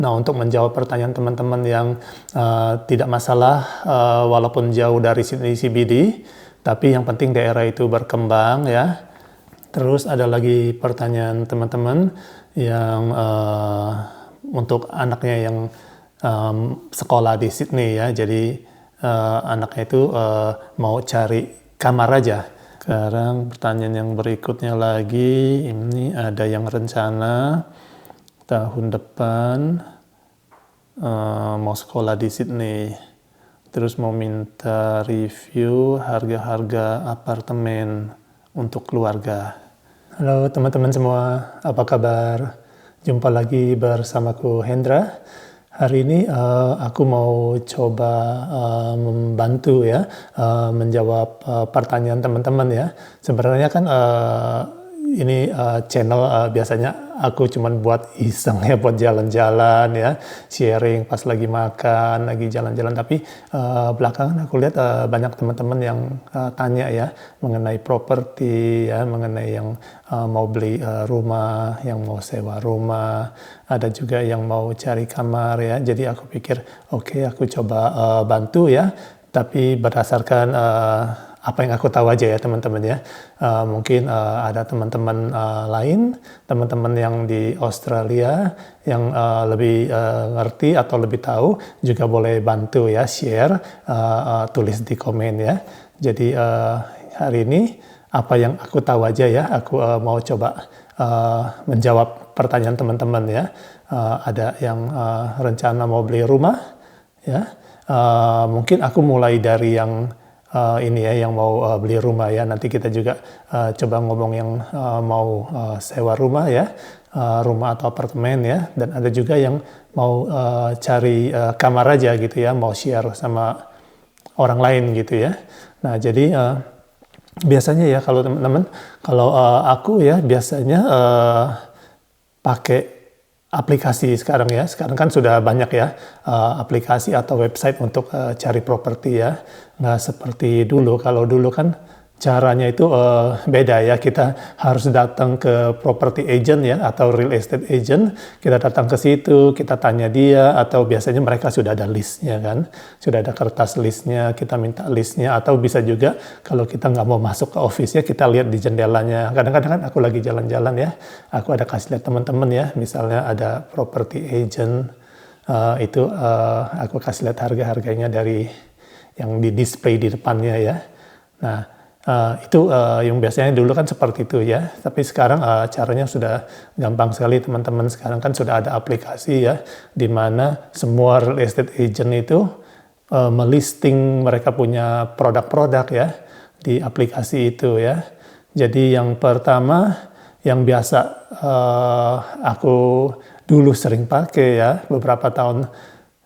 Nah, untuk menjawab pertanyaan teman-teman yang tidak masalah walaupun jauh dari Sydney CBD, tapi yang penting daerah itu berkembang ya. Terus ada lagi pertanyaan teman-teman yang untuk anaknya yang sekolah di Sydney ya, jadi anaknya itu mau cari kamar aja. Sekarang pertanyaan yang berikutnya lagi, ini ada yang rencana tahun depan mau sekolah di Sydney, terus mau minta review harga-harga apartemen untuk keluarga. Halo teman-teman semua, apa kabar? Jumpa lagi bersamaku Hendra. Hari ini aku mau coba membantu ya, menjawab pertanyaan teman-teman ya. Sebenarnya kan ini channel biasanya aku cuman buat iseng ya, buat jalan-jalan ya, sharing pas lagi makan, lagi jalan-jalan. Tapi belakangan aku lihat banyak teman-teman yang tanya ya mengenai properti ya, mengenai yang mau beli rumah, yang mau sewa rumah, ada juga yang mau cari kamar ya. Jadi aku pikir oke, aku coba bantu ya, tapi berdasarkan apa yang aku tahu aja ya teman-teman ya. Mungkin ada teman-teman lain, teman-teman yang di Australia yang lebih ngerti atau lebih tahu juga boleh bantu ya, share, tulis di komen ya. Jadi hari ini apa yang aku tahu aja ya, aku mau coba menjawab pertanyaan teman-teman ya. Ada yang rencana mau beli rumah ya. Mungkin aku mulai dari yang ini ya, yang mau beli rumah ya. Nanti kita juga coba ngomong yang mau sewa rumah ya, rumah atau apartemen ya. Dan ada juga yang mau cari kamar aja gitu ya, mau share sama orang lain gitu ya. Nah jadi biasanya ya kalau teman-teman, kalau aku ya biasanya pakai aplikasi sekarang ya. Sekarang kan sudah banyak ya aplikasi atau website untuk cari properti ya. Nggak seperti dulu. Kalau dulu kan caranya itu beda ya. Kita harus datang ke property agent ya, atau real estate agent. Kita datang ke situ, kita tanya dia, atau biasanya mereka sudah ada listnya kan. Sudah ada kertas listnya, kita minta listnya. Atau bisa juga kalau kita nggak mau masuk ke office-nya, kita lihat di jendelanya. Kadang-kadang kan aku lagi jalan-jalan ya, aku ada kasih lihat teman-teman ya, misalnya ada property agent, itu aku kasih lihat harga-harganya dari yang di display di depannya ya. Nah, itu yang biasanya dulu kan seperti itu ya, tapi sekarang caranya sudah gampang sekali teman-teman. Sekarang kan sudah ada aplikasi ya, di mana semua real estate agent itu melisting mereka punya produk-produk ya di aplikasi itu ya. Jadi yang pertama yang biasa aku dulu sering pakai ya, beberapa tahun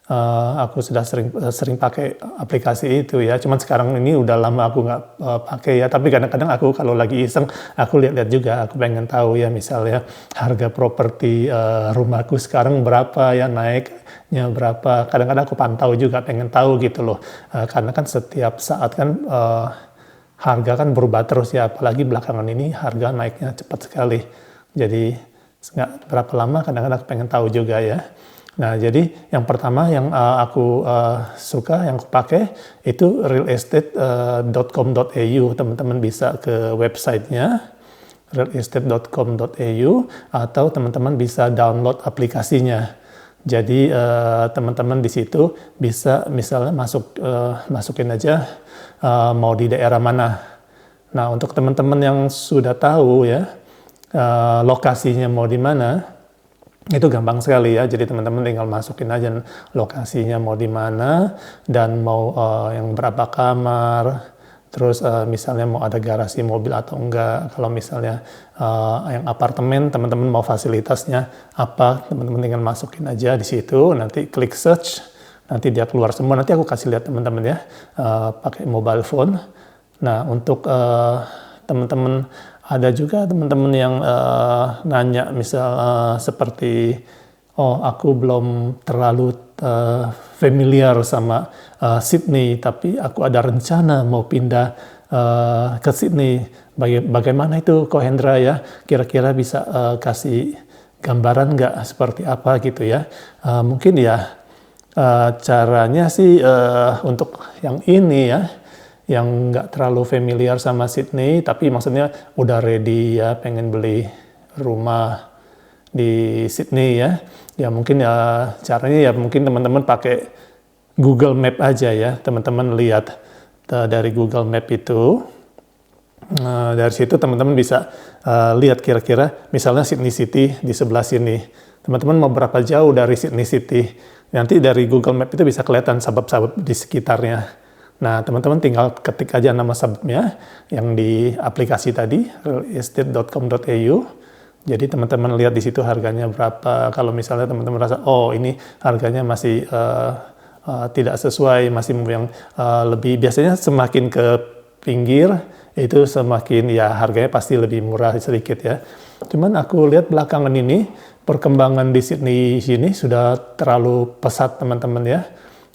aku sudah sering pakai aplikasi itu ya. Cuman sekarang ini udah lama aku nggak pakai ya. Tapi kadang-kadang aku kalau lagi iseng, aku lihat-lihat juga. Aku pengen tahu ya, misalnya harga properti rumahku sekarang berapa ya, naiknya berapa. Kadang-kadang aku pantau juga, pengen tahu gitu loh. Karena kan setiap saat kan harga kan berubah terus ya. Apalagi belakangan ini harga naiknya cepat sekali. Jadi nggak berapa lama, kadang-kadang aku pengen tahu juga ya. Nah, jadi yang pertama yang aku suka, yang aku pakai itu realestate.com.au. Teman-teman bisa ke websitenya realestate.com.au, atau teman-teman bisa download aplikasinya. Jadi teman-teman di situ bisa misalnya masukin aja mau di daerah mana. Nah, untuk teman-teman yang sudah tahu ya lokasinya mau di mana, itu gampang sekali ya. Jadi teman-teman tinggal masukin aja lokasinya mau di mana, dan mau yang berapa kamar, terus misalnya mau ada garasi mobil atau enggak. Kalau misalnya yang apartemen, teman-teman mau fasilitasnya apa, teman-teman tinggal masukin aja di situ, nanti klik search, nanti dia keluar semua. Nanti aku kasih lihat teman-teman ya pakai mobile phone. Nah, untuk teman-teman, ada juga teman-teman yang nanya misal seperti, oh aku belum terlalu familiar sama Sydney, tapi aku ada rencana mau pindah ke Sydney. Bagaimana itu Ko Hendra ya? Kira-kira bisa kasih gambaran nggak seperti apa gitu ya. Mungkin ya caranya sih untuk yang ini ya, yang nggak terlalu familiar sama Sydney, tapi maksudnya udah ready ya, pengen beli rumah di Sydney ya. Ya mungkin ya caranya ya mungkin teman-teman pakai Google Map aja ya, teman-teman lihat dari Google Map itu. Dari situ teman-teman bisa lihat kira-kira misalnya Sydney City di sebelah sini. Teman-teman mau berapa jauh dari Sydney City? Nanti dari Google Map itu bisa kelihatan suburb-suburb di sekitarnya. Nah, teman-teman tinggal ketik aja nama suburbnya yang di aplikasi tadi, realestate.com.au. Jadi teman-teman lihat di situ harganya berapa. Kalau misalnya teman-teman merasa, oh ini harganya masih tidak sesuai, masih yang lebih, biasanya semakin ke pinggir, itu semakin ya harganya pasti lebih murah sedikit ya. Cuman aku lihat belakangan ini perkembangan di Sydney sini sudah terlalu pesat teman-teman ya.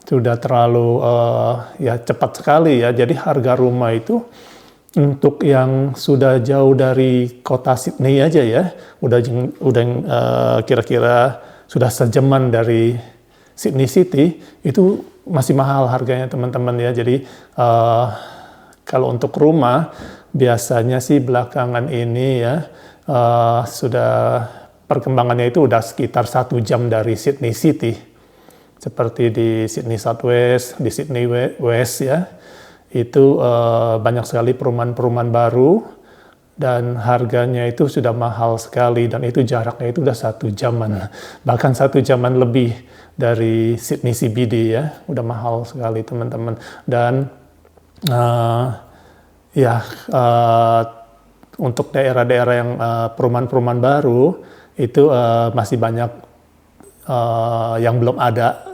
Sudah terlalu ya cepat sekali ya. Jadi harga rumah itu untuk yang sudah jauh dari kota Sydney aja ya, udah kira-kira sudah sejaman dari Sydney City, itu masih mahal harganya teman-teman ya. Jadi kalau untuk rumah, biasanya sih belakangan ini ya, sudah perkembangannya itu udah sekitar 1 jam dari Sydney City. Seperti di Sydney South West, di Sydney West ya, itu banyak sekali perumahan-perumahan baru, dan harganya itu sudah mahal sekali, dan itu jaraknya itu udah 1 jaman, bahkan 1 jaman lebih dari Sydney CBD ya, udah mahal sekali teman-teman. Dan untuk daerah-daerah yang perumahan-perumahan baru itu masih banyak yang belum ada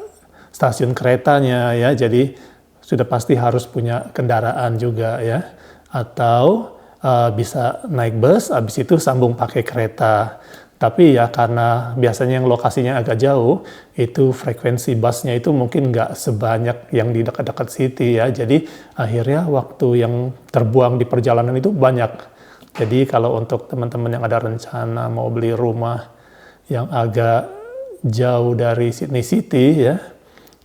stasiun keretanya ya, jadi sudah pasti harus punya kendaraan juga ya, atau bisa naik bus, habis itu sambung pakai kereta. Tapi ya karena biasanya yang lokasinya agak jauh, itu frekuensi busnya itu mungkin nggak sebanyak yang di dekat-dekat city ya. Jadi akhirnya waktu yang terbuang di perjalanan itu banyak. Jadi kalau untuk teman-teman yang ada rencana mau beli rumah yang agak jauh dari Sydney City ya,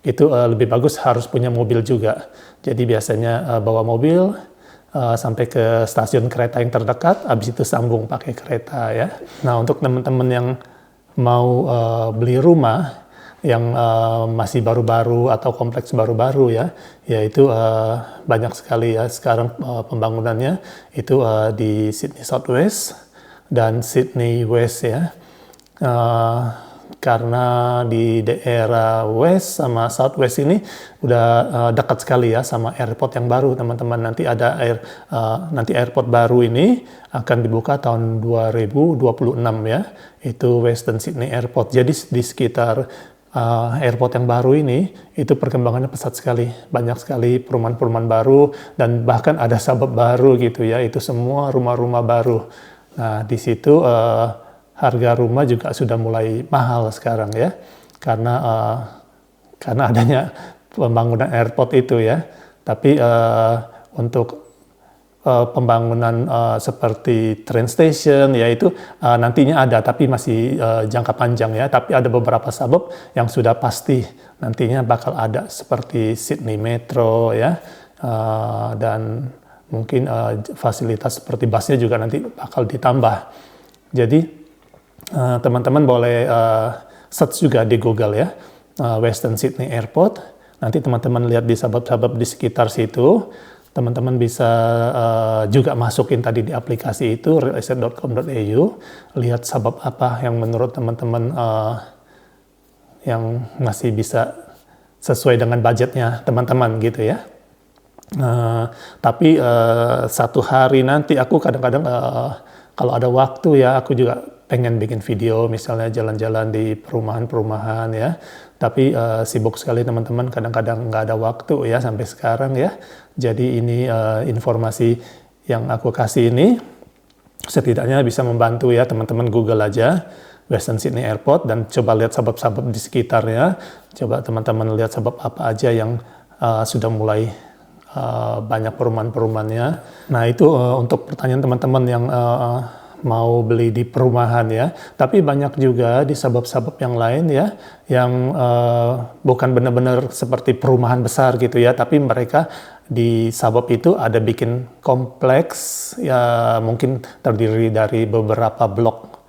itu lebih bagus harus punya mobil juga. Jadi biasanya bawa mobil, sampai ke stasiun kereta yang terdekat, habis itu sambung pakai kereta ya. Nah untuk teman-teman yang mau beli rumah yang masih baru-baru atau kompleks baru-baru ya, yaitu banyak sekali ya sekarang pembangunannya itu di Sydney South West dan Sydney West ya. Karena di daerah West sama South West ini udah dekat sekali ya sama airport yang baru teman-teman. Nanti airport baru ini akan dibuka tahun 2026 ya, itu Western Sydney Airport. Jadi di sekitar airport yang baru ini itu perkembangannya pesat sekali, banyak sekali perumahan-perumahan baru, dan bahkan ada suburb baru gitu ya, itu semua rumah-rumah baru. Nah di situ harga rumah juga sudah mulai mahal sekarang ya, karena adanya pembangunan airport itu ya. Tapi untuk pembangunan seperti train station ya itu nantinya ada, tapi masih jangka panjang ya. Tapi ada beberapa suburb yang sudah pasti nantinya bakal ada, seperti Sydney Metro ya, dan mungkin fasilitas seperti busnya juga nanti bakal ditambah. Jadi teman-teman boleh search juga di Google ya, Western Sydney Airport. Nanti teman-teman lihat di suburb-suburb di sekitar situ. Teman-teman bisa juga masukin tadi di aplikasi itu, realestate.com.au, lihat suburb apa yang menurut teman-teman yang masih bisa sesuai dengan budgetnya teman-teman gitu ya. Tapi satu hari nanti aku kadang-kadang kalau ada waktu ya, aku juga pengen bikin video misalnya jalan-jalan di perumahan-perumahan ya. Tapi sibuk sekali teman-teman, kadang-kadang nggak ada waktu ya sampai sekarang ya. Jadi ini informasi yang aku kasih ini setidaknya bisa membantu ya teman-teman. Google aja Western Sydney Airport dan coba lihat suburb-suburb di sekitarnya. Coba teman-teman lihat suburb apa aja yang sudah mulai banyak perumahan-perumahannya. Nah itu untuk pertanyaan teman-teman yang mau beli di perumahan ya. Tapi banyak juga di suburb-suburb yang lain ya, yang bukan benar-benar seperti perumahan besar gitu ya, tapi mereka di suburb itu ada bikin kompleks ya, mungkin terdiri dari beberapa blok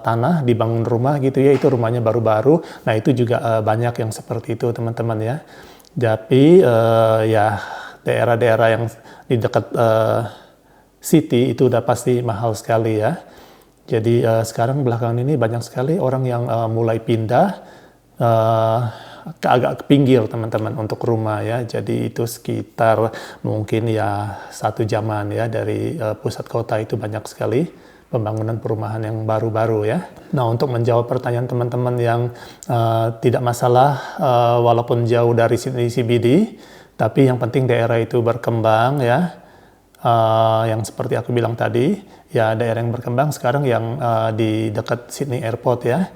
tanah, dibangun rumah gitu ya, itu rumahnya baru-baru. Nah itu juga banyak yang seperti itu teman-teman ya. Tapi ya daerah-daerah yang di dekat city itu udah pasti mahal sekali ya. Jadi sekarang belakangan ini banyak sekali orang yang mulai pindah agak ke pinggir teman-teman untuk rumah ya. Jadi itu sekitar mungkin ya 1 jaman ya dari pusat kota, itu banyak sekali pembangunan perumahan yang baru-baru ya. Nah untuk menjawab pertanyaan teman-teman yang tidak masalah walaupun jauh dari CBD, tapi yang penting daerah itu berkembang ya. Yang seperti aku bilang tadi ya, daerah yang berkembang sekarang yang di dekat Sydney Airport ya,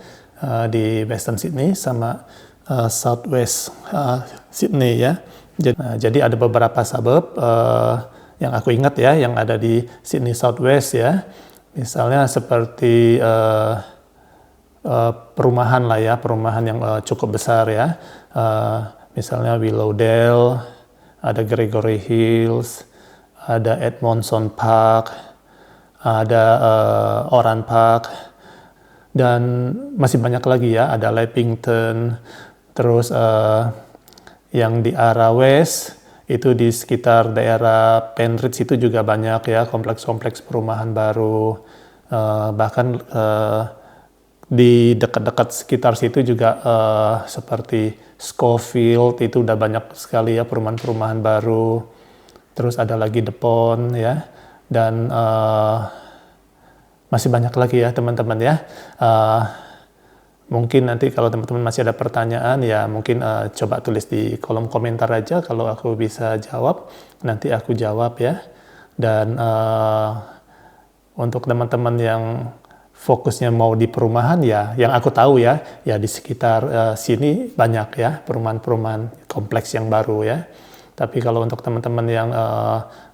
di Western Sydney sama Southwest Sydney ya. Jadi ada beberapa suburb yang aku ingat ya, yang ada di Sydney Southwest ya. Misalnya seperti perumahan lah ya, perumahan yang cukup besar ya. Misalnya Willowdale, ada Gregory Hills, ada Edmondson Park, ada Oran Park, dan masih banyak lagi ya, ada Leppington. Terus yang di arah west itu di sekitar daerah Penrith itu juga banyak ya, kompleks-kompleks perumahan baru. Bahkan di dekat-dekat sekitar situ juga seperti Schofield itu udah banyak sekali ya perumahan-perumahan baru. Terus ada lagi Depon ya, dan masih banyak lagi ya teman-teman ya. Mungkin nanti kalau teman-teman masih ada pertanyaan ya mungkin coba tulis di kolom komentar aja, kalau aku bisa jawab nanti aku jawab ya. Dan untuk teman-teman yang fokusnya mau di perumahan ya, yang aku tahu ya di sekitar sini banyak ya perumahan-perumahan kompleks yang baru ya. Tapi kalau untuk teman-teman yang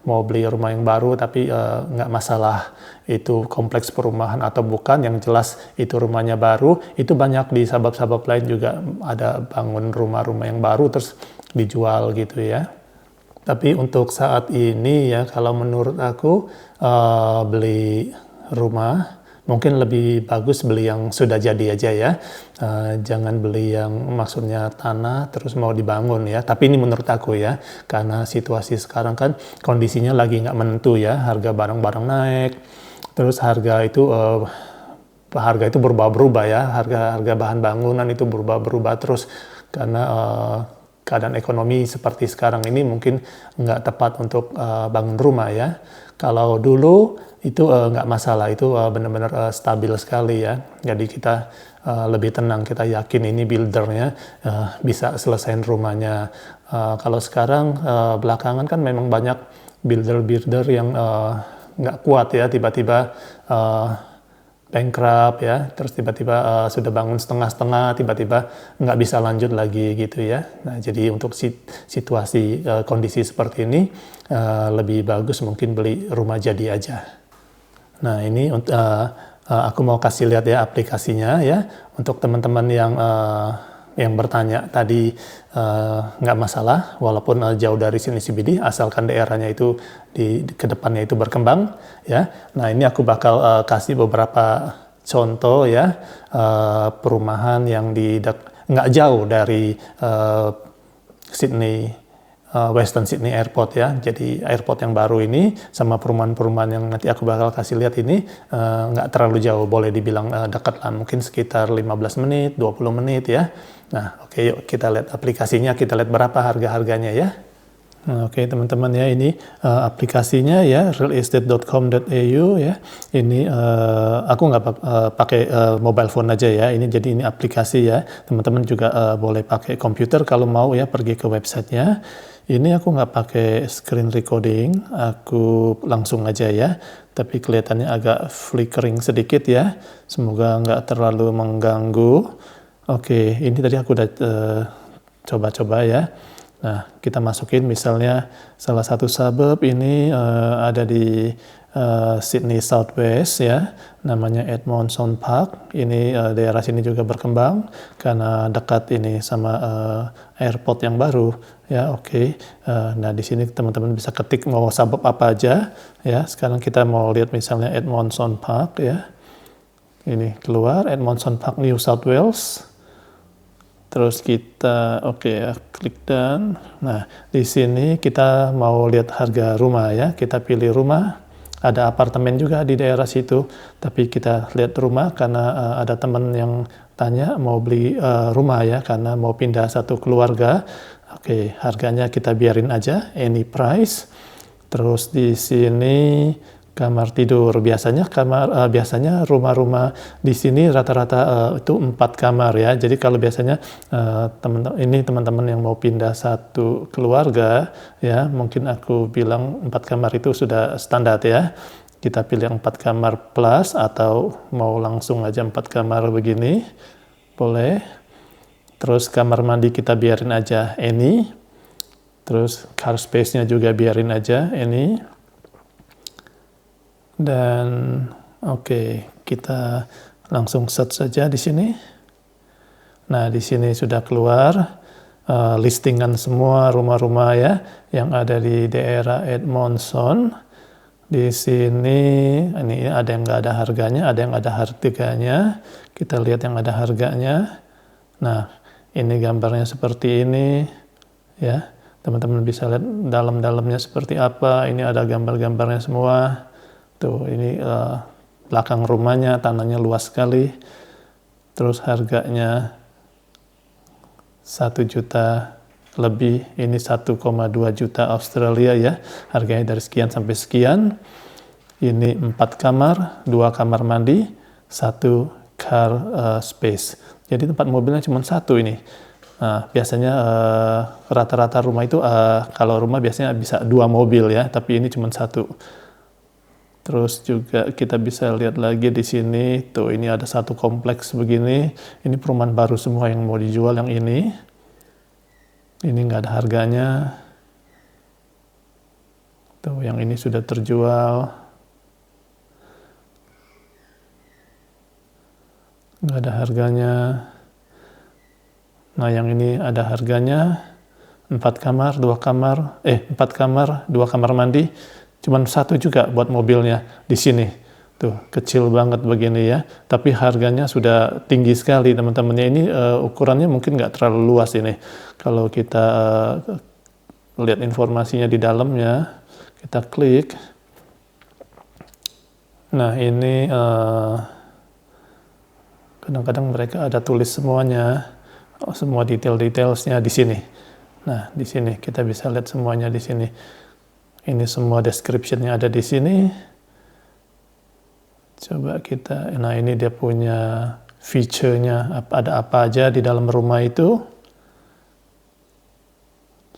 mau beli rumah yang baru tapi nggak masalah itu kompleks perumahan atau bukan, yang jelas itu rumahnya baru, itu banyak di suburb-suburb lain juga ada bangun rumah-rumah yang baru terus dijual gitu ya. Tapi untuk saat ini ya, kalau menurut aku beli rumah mungkin lebih bagus beli yang sudah jadi aja ya. Jangan beli yang maksudnya tanah terus mau dibangun ya. Tapi ini menurut aku ya, karena situasi sekarang kan kondisinya lagi nggak menentu ya. Harga barang-barang naik, terus harga itu berubah-berubah ya. Harga bahan bangunan itu berubah-berubah terus karena keadaan ekonomi seperti sekarang ini mungkin nggak tepat untuk bangun rumah ya. Kalau dulu itu nggak masalah, itu benar-benar stabil sekali ya. Jadi kita lebih tenang, kita yakin ini buildernya bisa selesaiin rumahnya. Kalau sekarang belakangan kan memang banyak builder yang nggak kuat ya, tiba-tiba bankrupt ya, terus tiba-tiba sudah bangun setengah-setengah, tiba-tiba nggak bisa lanjut lagi gitu ya. Nah jadi untuk situasi kondisi seperti ini lebih bagus mungkin beli rumah jadi aja. Nah ini aku mau kasih lihat ya aplikasinya ya, untuk teman-teman yang bertanya tadi, nggak masalah walaupun jauh dari sini CBD, asalkan daerahnya itu di kedepannya itu berkembang ya. Nah ini aku bakal kasih beberapa contoh ya perumahan yang nggak jauh dari Sydney Western Sydney Airport ya. Jadi airport yang baru ini sama perumahan-perumahan yang nanti aku bakal kasih lihat ini nggak terlalu jauh, boleh dibilang dekat lah, mungkin sekitar 15 menit, 20 menit ya. Nah oke, yuk kita lihat aplikasinya, kita lihat berapa harga-harganya ya. Nah, oke teman-teman ya, ini aplikasinya ya, realestate.com.au ya. Ini aku nggak pakai mobile phone aja ya. Jadi ini aplikasi ya. Teman-teman juga boleh pakai komputer kalau mau ya, pergi ke websitenya. Ini aku nggak pakai screen recording, aku langsung aja ya. Tapi kelihatannya agak flickering sedikit ya. Semoga nggak terlalu mengganggu. Oke, ini tadi aku udah coba-coba ya. Nah, kita masukin misalnya salah satu suburb ini ada di Sydney Southwest ya, namanya Edmondson Park. Ini daerah sini juga berkembang karena dekat ini sama airport yang baru ya. Oke. Nah di sini teman-teman bisa ketik mau suburb apa aja ya. Sekarang kita mau lihat misalnya Edmondson Park ya. Ini keluar Edmondson Park, New South Wales. Terus kita klik done. Nah, di sini kita mau lihat harga rumah ya. Kita pilih rumah. Ada apartemen juga di daerah situ, tapi kita lihat rumah karena ada teman yang tanya mau beli rumah ya karena mau pindah satu keluarga. Oke, harganya kita biarin aja any price. Terus di sini kamar tidur, biasanya rumah-rumah di sini rata-rata itu 4 kamar ya. Jadi kalau biasanya teman-teman yang mau pindah satu keluarga ya, mungkin aku bilang 4 kamar itu sudah standar ya. Kita pilih yang 4 kamar plus atau mau langsung aja 4 kamar begini, boleh. Terus kamar mandi kita biarin aja any. Terus car space-nya juga biarin aja any. Dan kita langsung search saja di sini. Nah, di sini sudah keluar listingan semua rumah-rumah ya yang ada di daerah Edmondson. Di sini ini ada yang nggak ada harganya, ada yang ada harganya. Kita lihat yang ada harganya. Nah, ini gambarnya seperti ini ya. Teman-teman bisa lihat dalam-dalamnya seperti apa. Ini ada gambar-gambarnya semua. Tuh, ini belakang rumahnya, tanahnya luas sekali. Terus harganya 1 juta lebih, ini 1,2 juta Australia ya. Harganya dari sekian sampai sekian. Ini 4 kamar, 2 kamar mandi, 1 car space. Jadi tempat mobilnya cuma 1 ini. Nah, biasanya rata-rata rumah itu kalau rumah biasanya bisa 2 mobil ya, tapi ini cuma 1. Terus juga kita bisa lihat lagi di sini, tuh ini ada satu kompleks begini. Ini perumahan baru semua yang mau dijual yang ini. Ini nggak ada harganya. Tuh yang ini sudah terjual. Nggak ada harganya. Nah yang ini ada harganya. 4 kamar, 2 kamar, 4 kamar, 2 kamar mandi. Cuman 1 juga buat mobilnya di sini. Tuh, kecil banget begini ya. Tapi harganya sudah tinggi sekali teman-temannya. Ini ukurannya mungkin nggak terlalu luas ini. Kalau kita lihat informasinya di dalamnya, kita klik. Nah, ini kadang-kadang mereka ada tulis semuanya. Semua detail-detailsnya di sini. Nah, di sini kita bisa lihat semuanya di sini. Ini semua description-nya ada di sini. Coba nah ini dia punya feature-nya, ada apa aja di dalam rumah itu.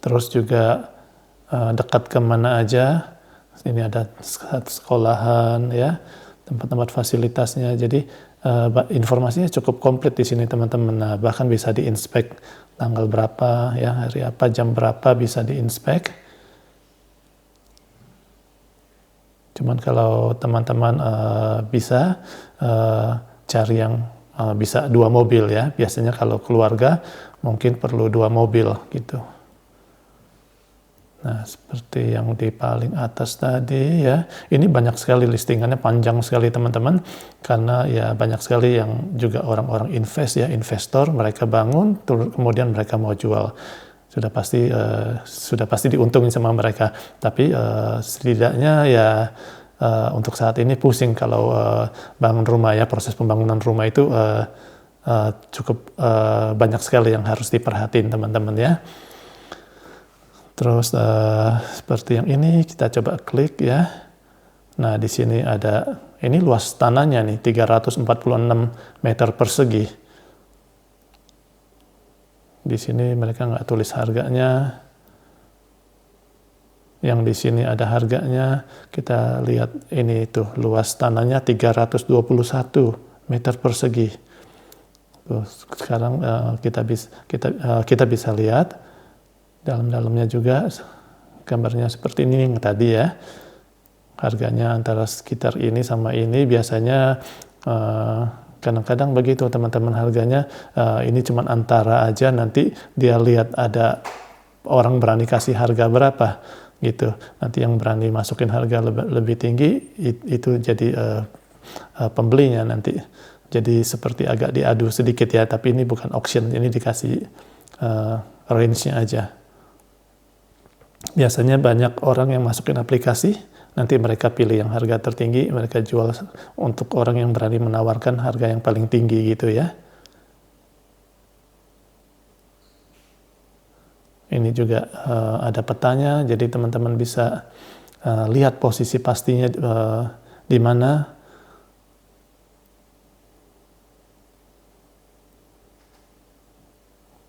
Terus juga dekat kemana aja. Ini ada sekolahan ya, tempat-tempat fasilitasnya. Jadi informasinya cukup komplit di sini teman-teman. Nah, bahkan bisa diinspek tanggal berapa ya, hari apa, jam berapa bisa diinspek. Cuman kalau teman-teman bisa cari yang bisa 2 mobil ya. Biasanya kalau keluarga mungkin perlu 2 mobil gitu. Nah, seperti yang di paling atas tadi ya. Ini banyak sekali listingannya, panjang sekali teman-teman. Karena ya banyak sekali yang juga orang-orang investor, mereka bangun, kemudian mereka mau jual. Sudah pasti diuntungin sama mereka. Tapi setidaknya ya untuk saat ini pusing kalau bangun rumah ya, proses pembangunan rumah itu cukup banyak sekali yang harus diperhatiin teman-teman ya. Terus seperti yang ini kita coba klik ya. Nah di sini ada, ini luas tanahnya nih 346 meter persegi. Di sini mereka nggak tulis harganya. Yang di sini ada harganya. Kita lihat ini tuh luas tanahnya 321 meter persegi. Tuh, sekarang kita bisa lihat dalam-dalamnya juga gambarnya seperti ini yang tadi ya. harganya antara sekitar ini sama ini. Biasanya kadang-kadang begitu teman-teman, harganya ini cuma antara aja, nanti dia lihat ada orang berani kasih harga berapa gitu, nanti yang berani masukin harga lebih tinggi itu jadi pembelinya nanti. Jadi seperti agak diadu sedikit ya, tapi ini bukan auction, ini dikasih range-nya aja. Biasanya banyak orang yang masukin aplikasi, nanti mereka pilih yang harga tertinggi, mereka jual untuk orang yang berani menawarkan harga yang paling tinggi gitu ya. Ini juga ada petanya, jadi teman-teman bisa lihat posisi pastinya di mana.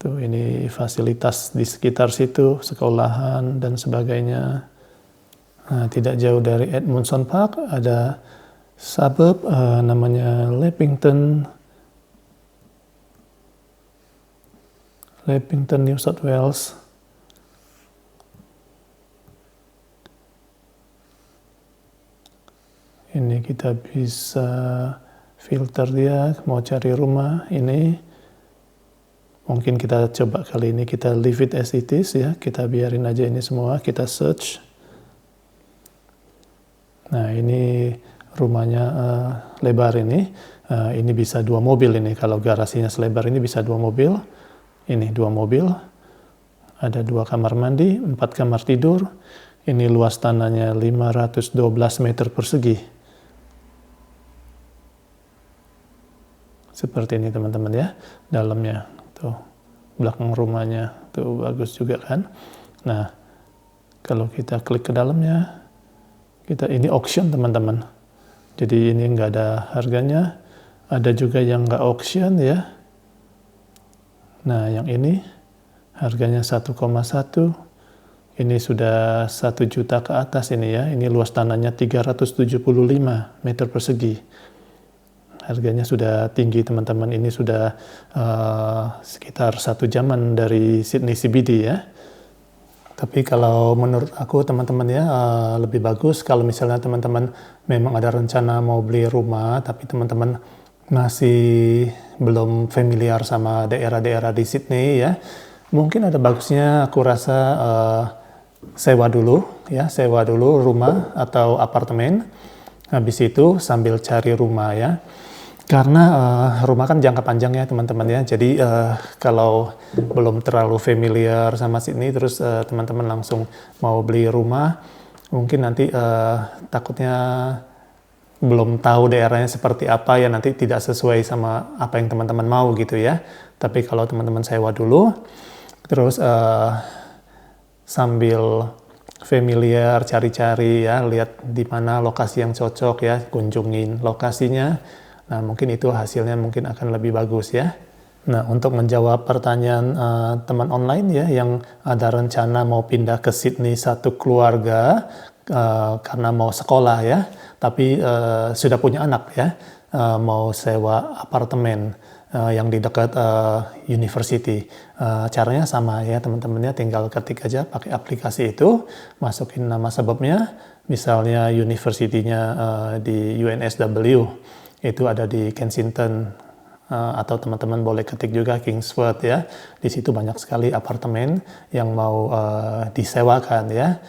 Tuh, ini fasilitas di sekitar situ, sekolahan dan sebagainya. Nah, tidak jauh dari Edmondson Park ada suburb namanya Leppington, New South Wales. Ini kita bisa filter dia, mau cari rumah ini. Mungkin kita coba kali ini kita leave it as it is ya, kita biarin aja ini semua, kita search. Nah, ini rumahnya lebar ini bisa 2 mobil ini, kalau garasinya selebar ini bisa 2 mobil. Ini 2 mobil, ada 2 kamar mandi, 4 kamar tidur. Ini luas tanahnya 512 meter persegi. Seperti ini teman-teman ya, dalamnya. Tuh, belakang rumahnya tuh bagus juga kan. Nah, kalau kita klik ke dalamnya, ini auction teman-teman. Jadi ini nggak ada harganya, ada juga yang nggak auction ya. Nah, yang ini harganya 1,1, ini sudah 1 juta ke atas ini ya. Ini luas tanahnya 375 meter persegi. Harganya sudah tinggi teman-teman, ini sudah sekitar 1 jaman dari Sydney CBD ya. Tapi kalau menurut aku teman-teman ya, lebih bagus kalau misalnya teman-teman memang ada rencana mau beli rumah, tapi teman-teman masih belum familiar sama daerah-daerah di Sydney ya. Mungkin ada bagusnya aku rasa sewa dulu rumah atau apartemen. Habis itu sambil cari rumah ya. Karena rumah kan jangka panjang ya teman-teman ya, jadi kalau belum terlalu familiar sama Sydney, terus teman-teman langsung mau beli rumah, mungkin nanti takutnya belum tahu daerahnya seperti apa ya, nanti tidak sesuai sama apa yang teman-teman mau gitu ya. Tapi kalau teman-teman sewa dulu, terus sambil familiar, cari-cari ya, lihat di mana lokasi yang cocok ya, kunjungin lokasinya. Nah, mungkin itu hasilnya mungkin akan lebih bagus ya. Nah, untuk menjawab pertanyaan teman online ya, yang ada rencana mau pindah ke Sydney satu keluarga karena mau sekolah ya, tapi sudah punya anak ya, mau sewa apartemen yang di dekat university. Caranya sama ya teman-temannya, tinggal ketik aja pakai aplikasi itu, masukin nama sebabnya, misalnya university-nya di UNSW. Itu ada di Kensington, atau teman-teman boleh ketik juga Kingsford ya. Di situ banyak sekali apartemen yang mau disewakan ya.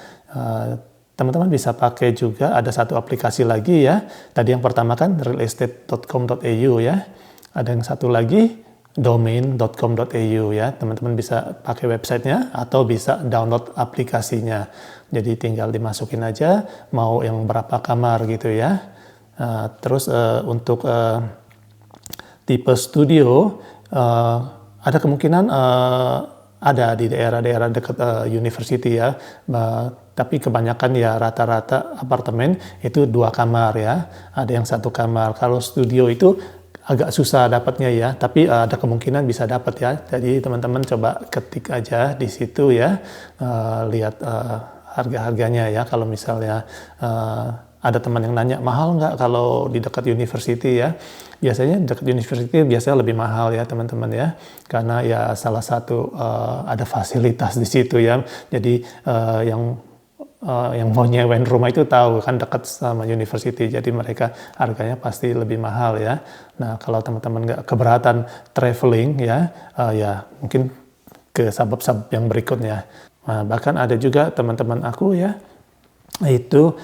Teman-teman bisa pakai juga, ada satu aplikasi lagi ya. Tadi yang pertama kan realestate.com.au ya. Ada yang satu lagi domain.com.au ya. Teman-teman bisa pakai websitenya atau bisa download aplikasinya. Jadi tinggal dimasukin aja mau yang berapa kamar gitu ya. Terus untuk tipe studio ada kemungkinan ada di daerah-daerah dekat university ya, tapi kebanyakan ya rata-rata apartemen itu 2 kamar ya, ada yang 1 kamar. Kalau studio itu agak susah dapatnya ya, tapi ada kemungkinan bisa dapat ya. Jadi teman-teman coba ketik aja di situ ya, lihat harga-harganya ya. Kalau misalnya ada teman yang nanya, mahal nggak kalau di dekat university ya? Biasanya dekat university biasanya lebih mahal ya teman-teman ya. Karena ya salah satu ada fasilitas di situ ya. Jadi yang yang mau nyewain rumah itu tahu kan dekat sama university, jadi mereka harganya pasti lebih mahal ya. Nah kalau teman-teman nggak keberatan traveling ya, ya mungkin ke suburb-suburb yang berikutnya. Nah, bahkan ada juga teman-teman aku ya, itu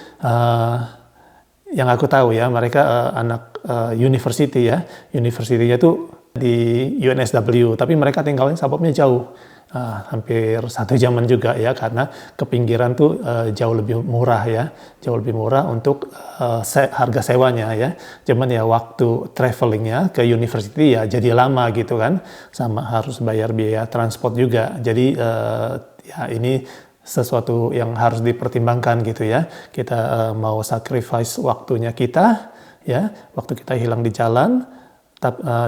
yang aku tahu ya, mereka anak university ya, university-nya itu di UNSW, tapi mereka tinggalnya suburbnya jauh. Hampir 1 jaman juga ya, karena ke pinggiran tuh jauh lebih murah ya, jauh lebih murah untuk harga sewanya ya. Cuman ya waktu travelingnya ke university ya jadi lama gitu kan, sama harus bayar biaya transport juga. Jadi ya ini sesuatu yang harus dipertimbangkan gitu ya. Kita mau sacrifice waktunya kita ya, waktu kita hilang di jalan,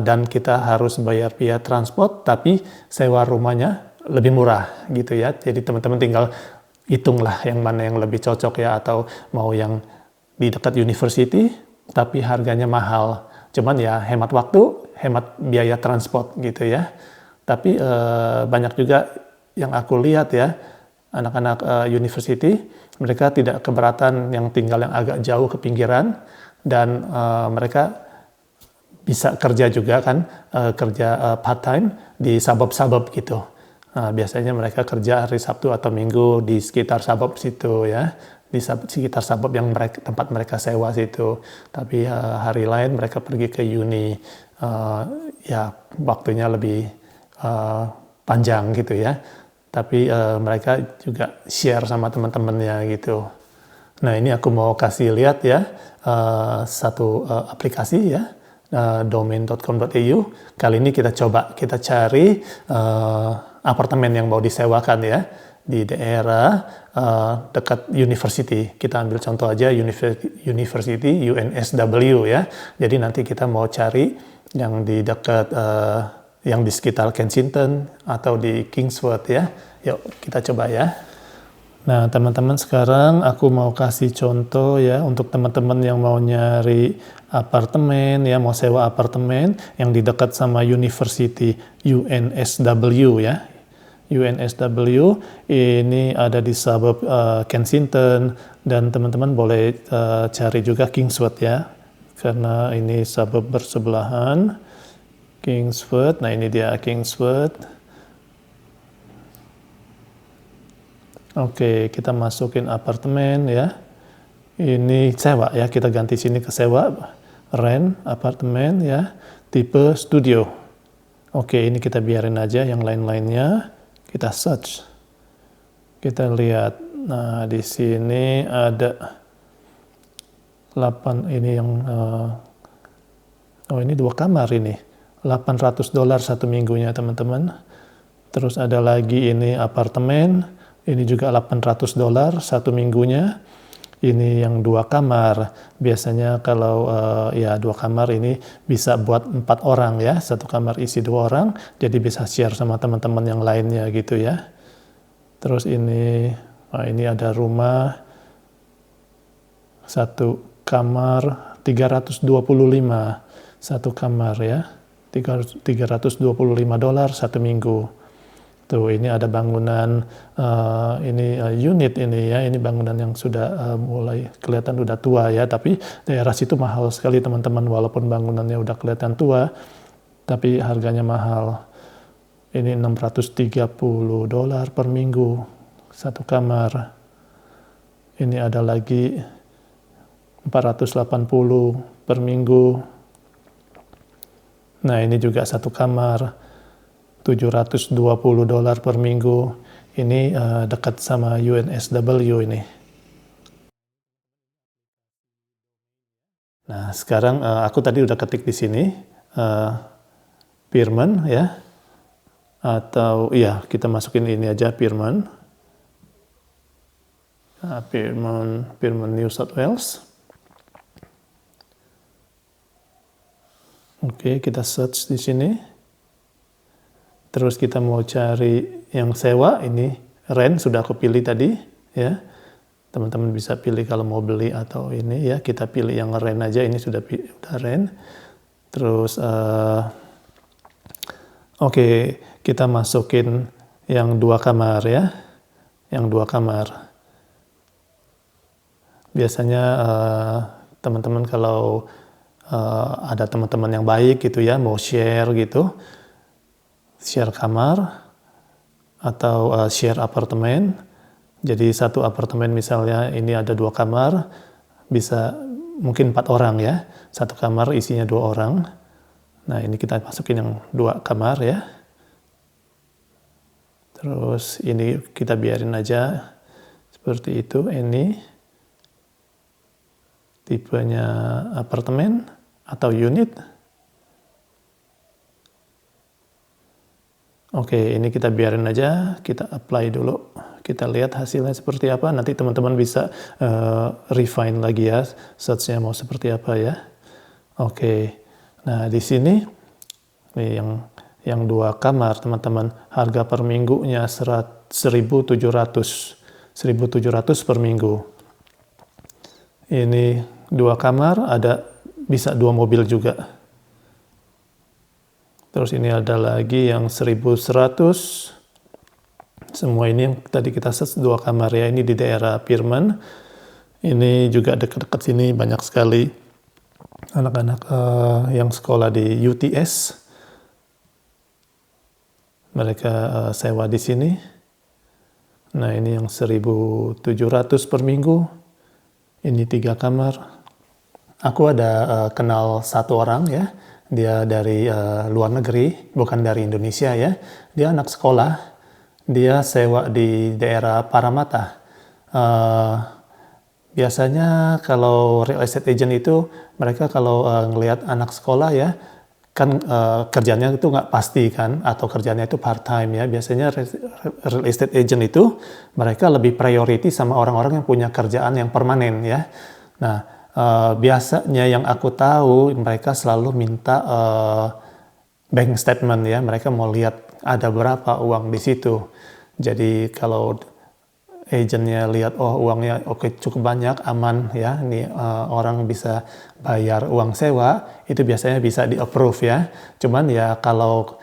dan kita harus bayar biaya transport, tapi sewa rumahnya lebih murah gitu ya. Jadi teman-teman tinggal hitunglah yang mana yang lebih cocok ya, atau mau yang di dekat university tapi harganya mahal. Cuman ya hemat waktu, hemat biaya transport gitu ya. Tapi banyak juga yang aku lihat ya, anak-anak university, mereka tidak keberatan yang tinggal yang agak jauh ke pinggiran, dan mereka bisa kerja juga kan, kerja part-time di suburb-suburb gitu. Biasanya mereka kerja hari Sabtu atau Minggu di sekitar suburb situ ya, di sekitar suburb yang tempat mereka sewa situ. Tapi hari lain mereka pergi ke uni, ya waktunya lebih panjang gitu ya. Tapi mereka juga share sama teman-temannya gitu. Nah ini aku mau kasih lihat ya, satu aplikasi ya, domain.com.au. Kali ini kita cari apartemen yang mau disewakan ya, di daerah dekat university. Kita ambil contoh aja university UNSW ya. Jadi nanti kita mau cari yang di dekat yang di sekitar Kensington atau di Kingswood ya. Yuk kita coba ya. Nah teman-teman, sekarang aku mau kasih contoh ya untuk teman-teman yang mau nyari apartemen ya, mau sewa apartemen yang di dekat sama university UNSW ya. UNSW ini ada di suburb Kensington, dan teman-teman boleh cari juga Kingswood ya, karena ini suburb bersebelahan. Kingswood, nah ini dia Kingswood. Oke, kita masukin apartemen ya. Ini sewa ya, kita ganti sini ke sewa, rent apartemen ya, tipe studio. Oke, ini kita biarin aja, yang lain-lainnya kita search. Kita lihat, nah di sini ada 8, ini yang ini 2 kamar ini. $800 1 minggunya teman-teman. Terus ada lagi ini apartemen, ini juga $800 1 minggunya. Ini yang 2 kamar. Biasanya kalau ya 2 kamar ini bisa buat 4 orang ya. 1 kamar isi 2 orang. Jadi bisa share sama teman-teman yang lainnya gitu ya. Terus ini ada rumah 1 kamar 325. 1 kamar ya. $325 1 minggu. Tuh, ini ada bangunan, unit ini ya, ini bangunan yang sudah mulai kelihatan udah tua ya, tapi daerah situ mahal sekali teman-teman, walaupun bangunannya udah kelihatan tua, tapi harganya mahal. Ini $630 per minggu, 1 kamar. Ini ada lagi 480 per minggu. Nah ini juga 1 kamar, $720 per minggu. Ini dekat sama UNSW ini. Nah, sekarang aku tadi udah ketik di sini Pierman ya. Atau ya, kita masukin ini aja Pierman. Pierman New South Wales. Oke, kita search di sini. Terus kita mau cari yang sewa, ini rent sudah aku pilih tadi ya. Teman-teman bisa pilih kalau mau beli atau ini ya, kita pilih yang rent aja, ini sudah rent. Terus oke, kita masukin yang 2 kamar ya. Yang 2 kamar. Biasanya teman-teman kalau ada teman-teman yang baik gitu ya, mau share gitu, share kamar atau share apartemen. Jadi satu apartemen misalnya ini ada 2 kamar, bisa mungkin 4 orang ya. Satu kamar isinya 2 orang. Nah ini kita masukin yang 2 kamar ya. Terus ini kita biarin aja seperti itu. Ini tipenya apartemen atau unit. Oke, ini kita biarin aja, kita apply dulu. Kita lihat hasilnya seperti apa, nanti teman-teman bisa refine lagi ya, search-nya mau seperti apa ya. Oke, nah di sini yang 2 kamar teman-teman, harga per minggunya 1.700 per minggu. Ini 2 kamar, ada bisa 2 mobil juga. Terus ini ada lagi yang 1.100. Semua ini yang tadi kita search 2 kamar ya. Ini di daerah Pirman. Ini juga dekat-dekat sini banyak sekali anak-anak yang sekolah di UTS. Mereka sewa di sini. Nah ini yang 1.700 per minggu. Ini 3 kamar. Aku ada kenal 1 orang ya. Dia dari luar negeri, bukan dari Indonesia ya. Dia anak sekolah, dia sewa di daerah Paramata. Biasanya kalau real estate agent itu, mereka kalau ngelihat anak sekolah ya, kan kerjanya itu nggak pasti kan, atau kerjanya itu part time ya. Biasanya real estate agent itu, mereka lebih priority sama orang-orang yang punya kerjaan yang permanen ya. Nah, biasanya yang aku tahu mereka selalu minta bank statement ya, mereka mau lihat ada berapa uang di situ. Jadi kalau agentnya lihat oh uangnya oke cukup banyak, aman ya, ini orang bisa bayar uang sewa, itu biasanya bisa di approve ya. Cuman ya kalau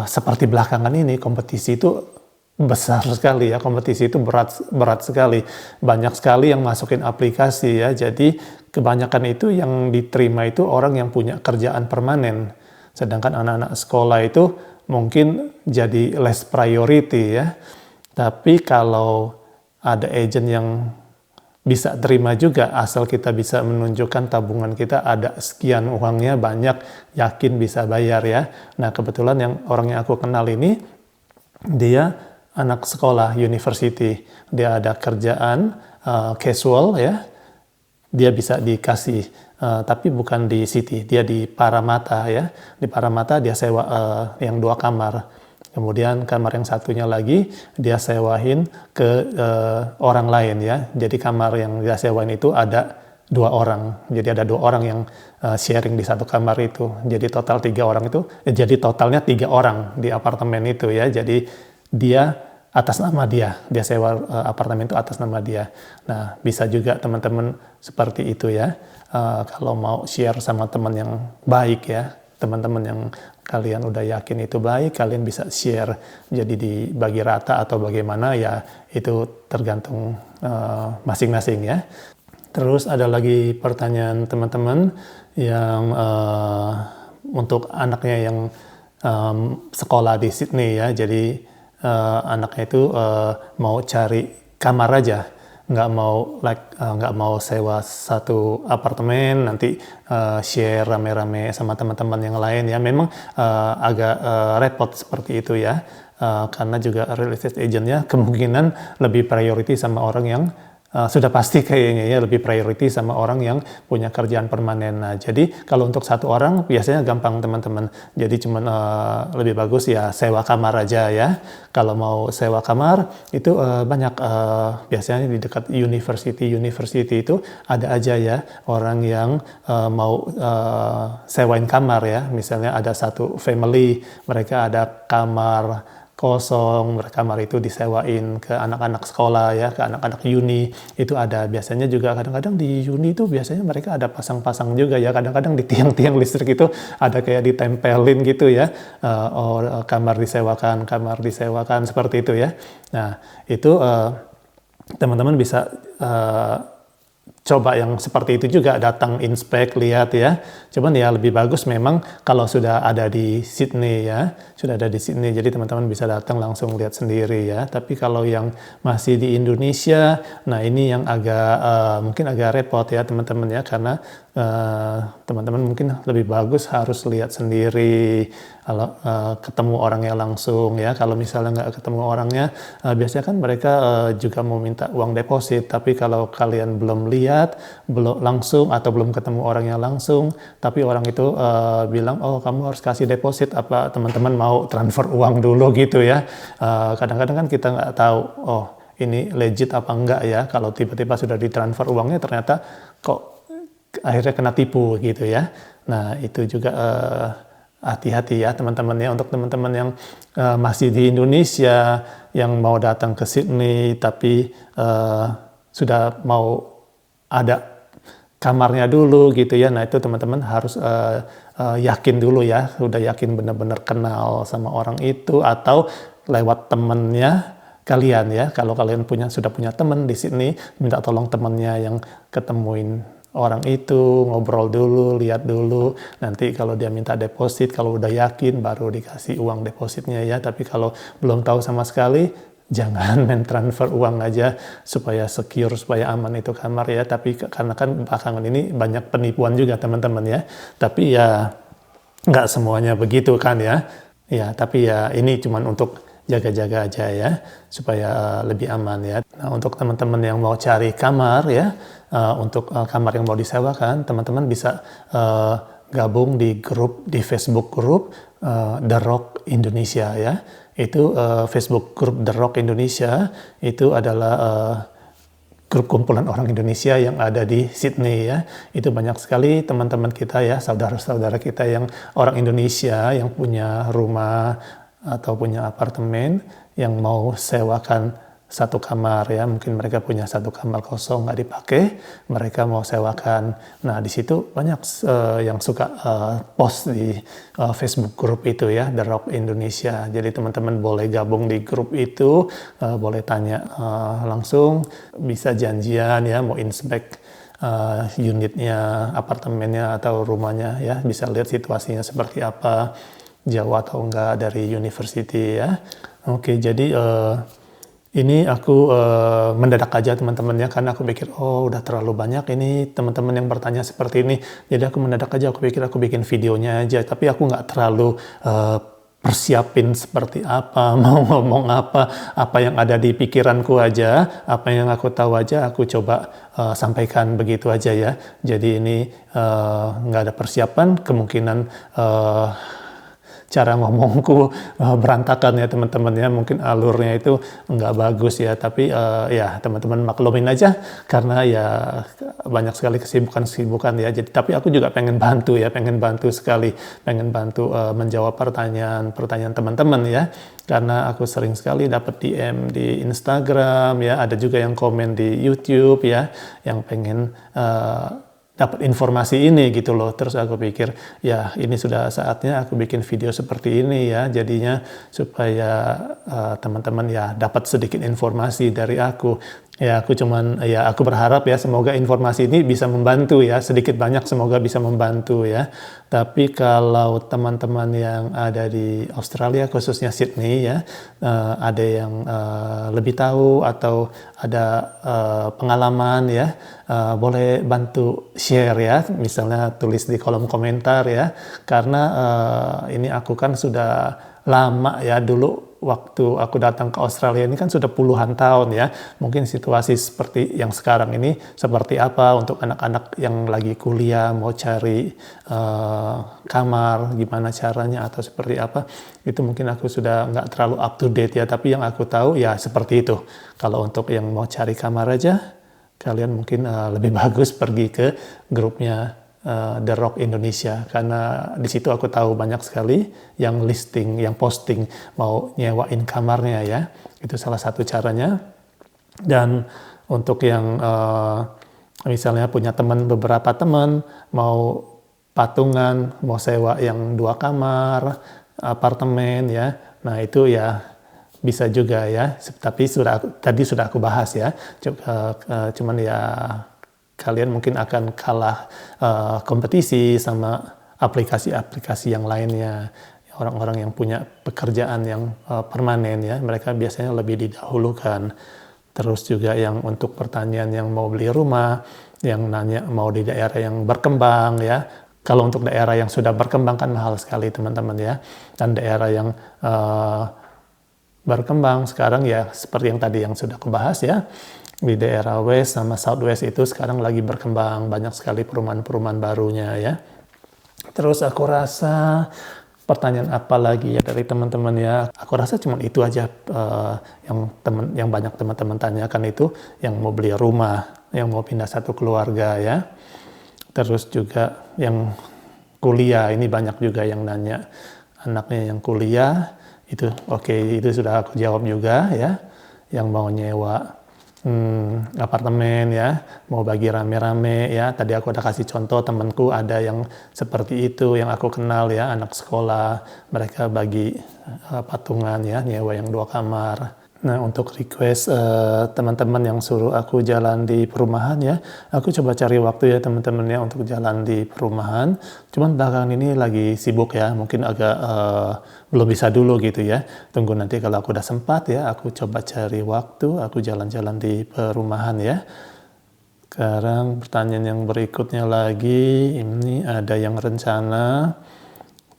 seperti belakangan ini kompetisi itu besar sekali ya, kompetisi itu berat sekali, banyak sekali yang masukin aplikasi ya, jadi kebanyakan itu yang diterima itu orang yang punya kerjaan permanen, sedangkan anak-anak sekolah itu mungkin jadi less priority ya. Tapi kalau ada agent yang bisa terima juga, asal kita bisa menunjukkan tabungan kita ada sekian uangnya banyak, yakin bisa bayar ya. Nah kebetulan yang orang yang aku kenal ini, dia anak sekolah university, dia ada kerjaan casual ya, dia bisa dikasih, tapi bukan di city, dia di Paramata ya, di Paramata dia sewa yang 2 kamar, kemudian kamar yang satunya lagi dia sewain ke orang lain ya, jadi kamar yang dia sewain itu ada 2 orang, jadi ada 2 orang yang sharing di satu kamar itu, jadi total 3 orang itu, jadi totalnya 3 orang di apartemen itu ya, jadi dia atas nama dia sewa apartemen itu atas nama dia. Nah bisa juga teman-teman seperti itu ya, kalau mau share sama teman yang baik ya, teman-teman yang kalian udah yakin itu baik, kalian bisa share, jadi dibagi rata atau bagaimana ya, itu tergantung masing-masing ya. Terus ada lagi pertanyaan teman-teman yang untuk anaknya yang sekolah di Sydney ya, jadi anaknya itu mau cari kamar aja, nggak mau sewa satu apartemen nanti share rame-rame sama teman-teman yang lain ya. Memang agak repot seperti itu ya, karena juga real estate agentnya kemungkinan lebih priority sama orang yang sudah pasti kayaknya ya, lebih priority sama orang yang punya kerjaan permanen. Nah, jadi kalau untuk 1 orang biasanya gampang teman-teman. Jadi cuman lebih bagus ya sewa kamar aja ya. Kalau mau sewa kamar itu banyak, biasanya di dekat university itu ada aja ya orang yang mau sewain kamar ya. Misalnya ada satu family, mereka ada kamar kosong, kamar itu disewain ke anak-anak sekolah ya, ke anak-anak uni, itu ada. Biasanya juga kadang-kadang di uni itu biasanya mereka ada pasang-pasang juga ya, kadang-kadang di tiang-tiang listrik itu ada kayak ditempelin gitu ya, kamar disewakan seperti itu ya. Nah itu teman-teman bisa coba yang seperti itu juga, datang inspek, lihat ya. Cuman ya lebih bagus memang kalau sudah ada di Sydney ya, sudah ada di Sydney, jadi teman-teman bisa datang langsung lihat sendiri ya. Tapi kalau yang masih di Indonesia, nah ini yang agak mungkin agak repot ya teman-teman ya, karena teman-teman mungkin lebih bagus harus lihat sendiri, kalau ketemu orangnya langsung ya. Kalau misalnya nggak ketemu orangnya, biasanya kan mereka juga mau minta uang deposit, tapi kalau kalian belum lihat, belum langsung atau belum ketemu orangnya langsung, tapi orang itu bilang, oh kamu harus kasih deposit, apa teman-teman mau transfer uang dulu gitu ya. Kadang-kadang kan kita nggak tahu, oh ini legit apa enggak ya, kalau tiba-tiba sudah ditransfer uangnya ternyata kok akhirnya kena tipu gitu ya. Nah itu juga hati-hati ya teman-teman ya, untuk teman-teman yang masih di Indonesia, yang mau datang ke Sydney tapi sudah mau ada kamarnya dulu gitu ya. Nah itu teman-teman harus yakin dulu ya, udah yakin benar-benar kenal sama orang itu, atau lewat temennya kalian ya. Kalau kalian sudah punya teman di Sydney, minta tolong temannya yang ketemuin orang itu, ngobrol dulu, lihat dulu. Nanti kalau dia minta deposit, kalau udah yakin baru dikasih uang depositnya ya. Tapi kalau belum tahu sama sekali, jangan main transfer uang aja, supaya secure, supaya aman itu kamar ya. Tapi karena kan belakangan ini banyak penipuan juga teman-teman ya. Tapi ya nggak semuanya begitu kan ya. Ya, tapi ya ini cuman untuk jaga-jaga aja ya, supaya lebih aman ya. Nah, untuk teman-teman yang mau cari kamar ya, untuk kamar yang mau disewakan, teman-teman bisa gabung di Facebook grup The Rock Indonesia ya. Itu Facebook grup The Rock Indonesia itu adalah grup kumpulan orang Indonesia yang ada di Sydney ya. Itu banyak sekali teman-teman kita ya, saudara-saudara kita yang orang Indonesia yang punya rumah atau punya apartemen, yang mau sewakan satu kamar ya. Mungkin mereka punya satu kamar kosong nggak dipakai, mereka mau sewakan. Nah di situ banyak yang suka post di Facebook grup itu ya, The Rock Indonesia. Jadi teman-teman boleh gabung di grup itu, boleh tanya langsung, bisa janjian ya, mau inspek unitnya, apartemennya atau rumahnya ya, bisa lihat situasinya seperti apa, jauh atau enggak dari university ya. Oke, jadi ini aku mendadak aja teman-teman ya, karena aku pikir oh udah terlalu banyak ini teman-teman yang bertanya seperti ini. Jadi aku mendadak aja, aku pikir aku bikin videonya aja, tapi aku nggak terlalu persiapin seperti apa, mau ngomong apa yang ada di pikiranku aja, apa yang aku tahu aja, aku coba sampaikan begitu aja ya. Jadi ini nggak ada persiapan, kemungkinan cara ngomongku berantakan ya teman-teman ya, mungkin alurnya itu nggak bagus ya, tapi ya teman-teman maklumin aja, karena ya banyak sekali kesibukan ya. Jadi tapi aku juga pengen bantu ya, pengen bantu menjawab pertanyaan teman-teman ya, karena aku sering sekali dapat DM di Instagram ya, ada juga yang komen di YouTube ya, yang pengen dapat informasi ini gitu loh. Terus aku pikir ya ini sudah saatnya aku bikin video seperti ini ya, jadinya supaya teman-teman ya dapat sedikit informasi dari aku. Ya aku berharap ya semoga informasi ini bisa membantu ya, sedikit banyak semoga bisa membantu ya. Tapi kalau teman-teman yang ada di Australia khususnya Sydney ya, ada yang lebih tahu atau ada pengalaman ya, boleh bantu share ya, misalnya tulis di kolom komentar ya, karena ini aku kan sudah lama ya, dulu waktu aku datang ke Australia ini kan sudah puluhan tahun ya. Mungkin situasi seperti yang sekarang ini seperti apa untuk anak-anak yang lagi kuliah mau cari kamar, gimana caranya atau seperti apa, itu mungkin aku sudah nggak terlalu up to date ya. Tapi yang aku tahu ya seperti itu. Kalau untuk yang mau cari kamar aja, kalian mungkin lebih bagus pergi ke grupnya The Rock Indonesia, karena di situ aku tahu banyak sekali yang listing, yang posting mau nyewain kamarnya ya. Itu salah satu caranya. Dan untuk yang misalnya punya beberapa teman mau patungan, mau sewa yang 2 kamar, apartemen ya. Nah itu ya bisa juga ya. Tapi tadi sudah aku bahas ya. Cuman ya kalian mungkin akan kalah kompetisi sama aplikasi-aplikasi yang lainnya. Orang-orang yang punya pekerjaan yang permanen ya, mereka biasanya lebih didahulukan. Terus juga yang untuk pertanyaan yang mau beli rumah, yang nanya mau di daerah yang berkembang ya. Kalau untuk daerah yang sudah berkembang kan mahal sekali teman-teman ya. Dan daerah yang berkembang sekarang ya seperti yang tadi yang sudah aku bahas ya. Di daerah West sama Southwest itu sekarang lagi berkembang, banyak sekali perumahan-perumahan barunya ya. Terus aku rasa pertanyaan apa lagi ya dari teman-teman ya? Aku rasa cuma itu aja yang banyak teman-teman tanyakan itu yang mau beli rumah, yang mau pindah satu keluarga ya. Terus juga yang kuliah, ini banyak juga yang nanya anaknya yang kuliah itu itu sudah aku jawab juga ya. Yang mau nyewa apartemen ya, mau bagi rame-rame ya. Tadi aku udah kasih contoh temanku ada yang seperti itu yang aku kenal ya, anak sekolah, mereka bagi patungan ya, nyewa yang 2 kamar. Nah untuk request teman-teman yang suruh aku jalan di perumahan ya, aku coba cari waktu ya teman-teman ya untuk jalan di perumahan. Cuman belakangan ini lagi sibuk ya, mungkin agak belum bisa dulu gitu ya. Tunggu nanti kalau aku udah sempat ya, aku coba cari waktu, aku jalan-jalan di perumahan ya. Sekarang pertanyaan yang berikutnya lagi, ini ada yang rencana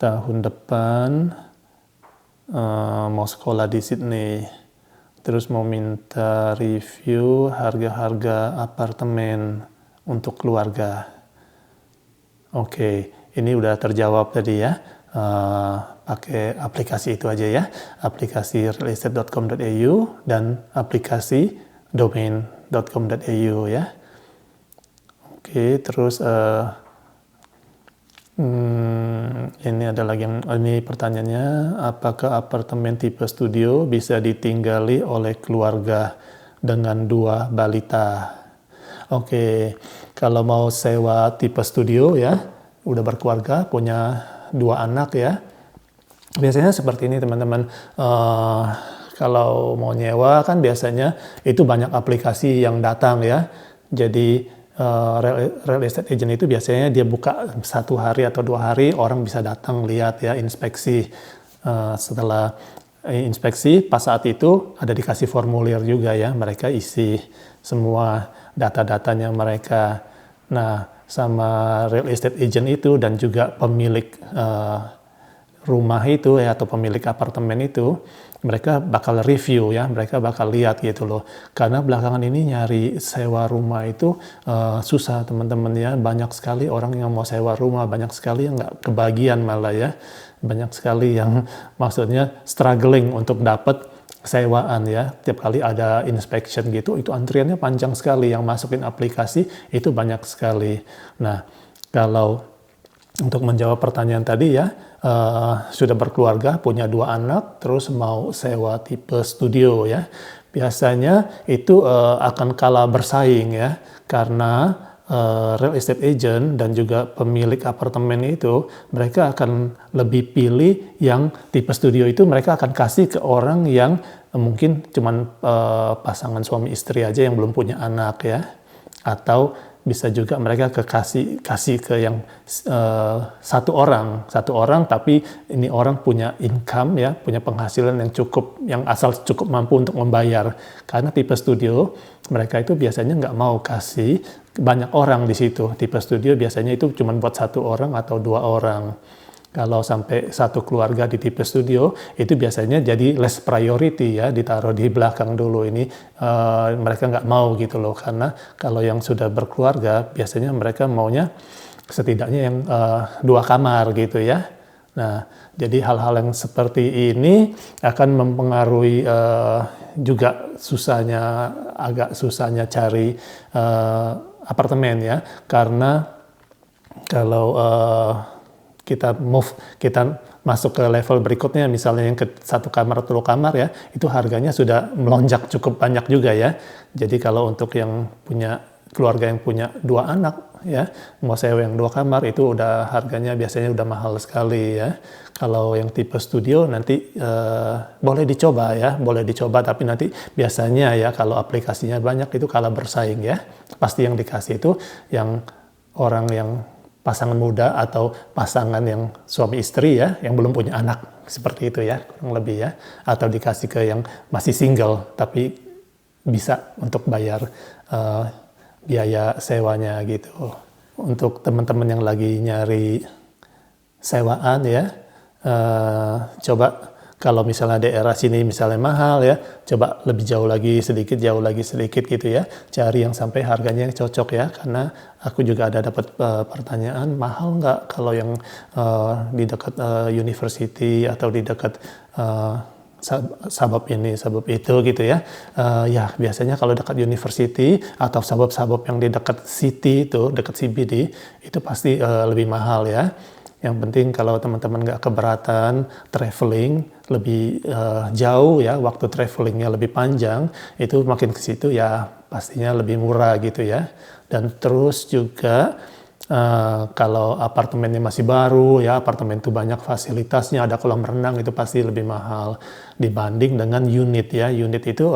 tahun depan mau sekolah di Sydney. Terus mau minta review harga-harga apartemen untuk keluarga. Oke, ini udah terjawab tadi ya. Pakai aplikasi itu aja ya. Aplikasi realestate.com.au dan aplikasi domain.com.au ya. Oke, terus ini ada lagi ini pertanyaannya, apakah apartemen tipe studio bisa ditinggali oleh keluarga dengan 2 balita? Oke, kalau mau sewa tipe studio ya, udah berkeluarga, punya 2 anak ya, biasanya seperti ini teman-teman. Kalau mau nyewa kan biasanya itu banyak aplikasi yang datang ya, jadi real estate agent itu biasanya dia buka 1 hari atau 2 hari, orang bisa datang lihat ya, inspeksi. Setelah inspeksi pas saat itu ada dikasih formulir juga ya, mereka isi semua data-datanya mereka. Nah sama real estate agent itu dan juga pemilik rumah itu ya atau pemilik apartemen itu, mereka bakal review ya, mereka bakal lihat gitu loh. Karena belakangan ini nyari sewa rumah itu susah teman-teman ya, banyak sekali orang yang mau sewa rumah, banyak sekali yang nggak kebagian malah ya, banyak sekali yang maksudnya struggling untuk dapat sewaan ya. Tiap kali ada inspection gitu, itu antriannya panjang sekali, yang masukin aplikasi itu banyak sekali. Nah kalau untuk menjawab pertanyaan tadi ya, sudah berkeluarga, punya 2 anak, terus mau sewa tipe studio ya. Biasanya itu akan kalah bersaing ya, karena real estate agent dan juga pemilik apartemen itu, mereka akan lebih pilih yang tipe studio itu, mereka akan kasih ke orang yang mungkin cuman pasangan suami istri aja yang belum punya anak ya. Atau bisa juga mereka kasih ke yang satu orang tapi ini orang punya income ya, punya penghasilan yang cukup, yang asal cukup mampu untuk membayar. Karena tipe studio mereka itu biasanya nggak mau kasih banyak orang di situ. Tipe studio biasanya itu cuma buat 1 orang atau 2 orang. Kalau sampai 1 keluarga di tipe studio, itu biasanya jadi less priority ya, ditaruh di belakang dulu. Ini mereka nggak mau gitu loh, karena kalau yang sudah berkeluarga, biasanya mereka maunya setidaknya yang 2 kamar gitu ya. Nah, jadi hal-hal yang seperti ini akan mempengaruhi juga agak susahnya cari apartemen ya, karena kalau kita masuk ke level berikutnya, misalnya yang ke 1 kamar atau 2 kamar ya, itu harganya sudah melonjak cukup banyak juga ya. Jadi kalau untuk yang punya keluarga yang punya 2 anak ya, mau sewa yang 2 kamar itu udah harganya biasanya udah mahal sekali ya. Kalau yang tipe studio nanti boleh dicoba ya, boleh dicoba, tapi nanti biasanya ya kalau aplikasinya banyak itu kalah bersaing ya. Pasti yang dikasih itu yang orang yang pasangan muda atau pasangan yang suami istri ya, yang belum punya anak, seperti itu ya kurang lebih ya. Atau dikasih ke yang masih single tapi bisa untuk bayar biaya sewanya gitu. Untuk teman-teman yang lagi nyari sewaan ya, coba kalau misalnya daerah sini misalnya mahal ya, coba lebih jauh lagi sedikit gitu ya, cari yang sampai harganya yang cocok ya, karena aku juga ada dapat pertanyaan mahal nggak kalau yang di dekat university atau di dekat suburb ini, suburb itu gitu ya. Ya biasanya kalau dekat university atau suburb-suburb yang di dekat city itu, dekat CBD, itu pasti lebih mahal ya. Yang penting kalau teman-teman nggak keberatan traveling lebih jauh ya, waktu travelingnya lebih panjang, itu makin ke situ ya pastinya lebih murah gitu ya. Dan terus juga kalau apartemennya masih baru ya, apartemen itu banyak fasilitasnya, ada kolam renang, itu pasti lebih mahal dibanding dengan unit ya. Unit itu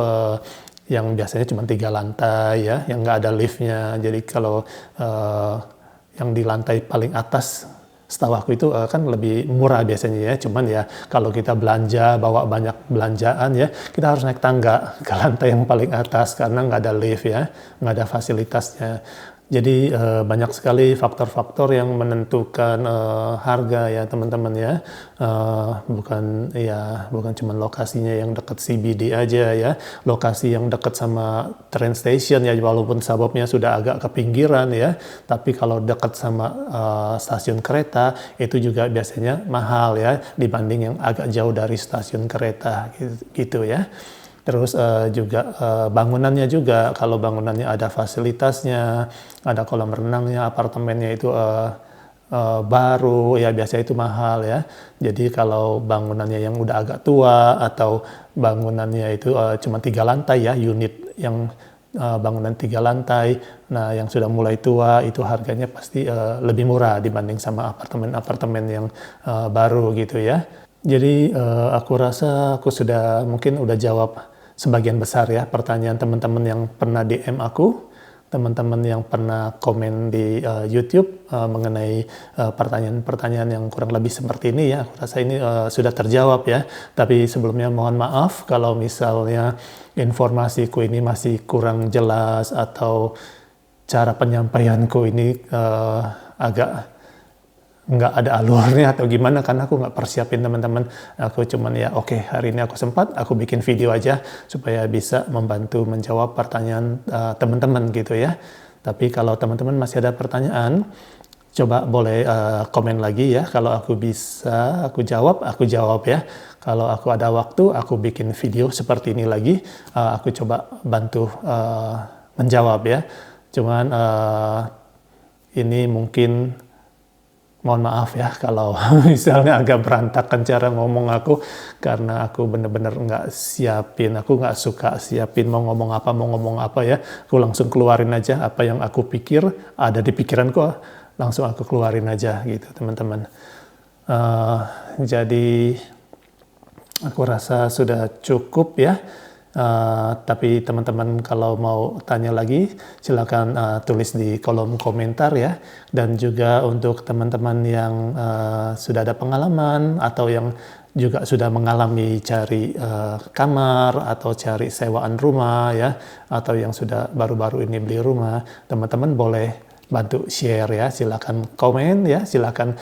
yang biasanya cuma 3 lantai ya, yang nggak ada liftnya. Jadi kalau yang di lantai paling atas, setahu aku itu kan lebih murah biasanya ya, cuman ya kalau kita belanja, bawa banyak belanjaan ya, kita harus naik tangga ke lantai yang paling atas karena nggak ada lift ya, nggak ada fasilitasnya. Jadi banyak sekali faktor-faktor yang menentukan harga ya teman-teman ya. Bukan cuma lokasinya yang dekat CBD aja ya, lokasi yang dekat sama train station ya, walaupun suburbnya sudah agak ke pinggiran ya, tapi kalau dekat sama stasiun kereta itu juga biasanya mahal ya dibanding yang agak jauh dari stasiun kereta gitu ya. Terus juga bangunannya juga, kalau bangunannya ada fasilitasnya, ada kolam renangnya, apartemennya itu baru ya biasanya itu mahal ya. Jadi kalau bangunannya yang udah agak tua atau bangunannya itu cuma 3 lantai ya, unit yang bangunan 3 lantai, nah yang sudah mulai tua itu harganya pasti lebih murah dibanding sama apartemen-apartemen yang baru gitu ya. Jadi aku rasa aku mungkin udah jawab sebagian besar ya pertanyaan teman-teman yang pernah DM aku, teman-teman yang pernah komen di YouTube mengenai pertanyaan-pertanyaan yang kurang lebih seperti ini ya. Aku rasa ini sudah terjawab ya. Tapi sebelumnya mohon maaf kalau misalnya informasiku ini masih kurang jelas atau cara penyampaianku ini agak nggak ada alurnya atau gimana, karena aku nggak persiapin teman-teman. Aku cuman ya oke, hari ini aku sempat, aku bikin video aja supaya bisa membantu menjawab pertanyaan teman-teman gitu ya. Tapi kalau teman-teman masih ada pertanyaan, coba boleh komen lagi ya. Kalau aku bisa aku jawab ya. Kalau aku ada waktu, aku bikin video seperti ini lagi, aku coba bantu menjawab ya. Cuman ini mungkin mohon maaf ya kalau misalnya agak berantakan cara ngomong aku, karena aku bener-bener nggak siapin, aku nggak suka siapin mau ngomong apa ya, aku langsung keluarin aja apa yang aku pikir ada di pikiranku, langsung aku keluarin aja gitu teman-teman. Jadi aku rasa sudah cukup ya. Tapi teman-teman kalau mau tanya lagi silakan tulis di kolom komentar ya. Dan juga untuk teman-teman yang sudah ada pengalaman atau yang juga sudah mengalami cari kamar atau cari sewaan rumah ya, atau yang sudah baru-baru ini beli rumah, teman-teman boleh bantu share ya, silakan komen ya, silakan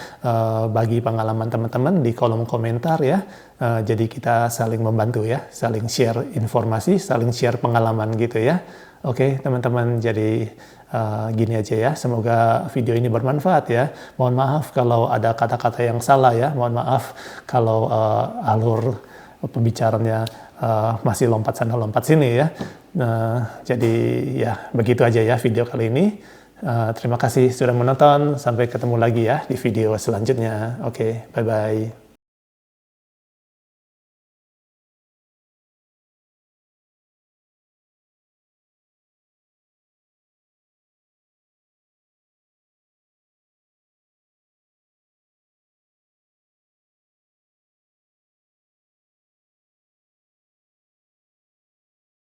bagi pengalaman teman-teman di kolom komentar ya. Jadi kita saling membantu ya, saling share informasi, saling share pengalaman gitu ya. Oke teman-teman, jadi gini aja ya, semoga video ini bermanfaat ya. Mohon maaf kalau ada kata-kata yang salah ya, mohon maaf kalau alur pembicaranya masih lompat sana lompat sini ya. Jadi ya begitu aja ya video kali ini. Terima kasih sudah menonton, sampai ketemu lagi ya di video selanjutnya. Oke, bye-bye.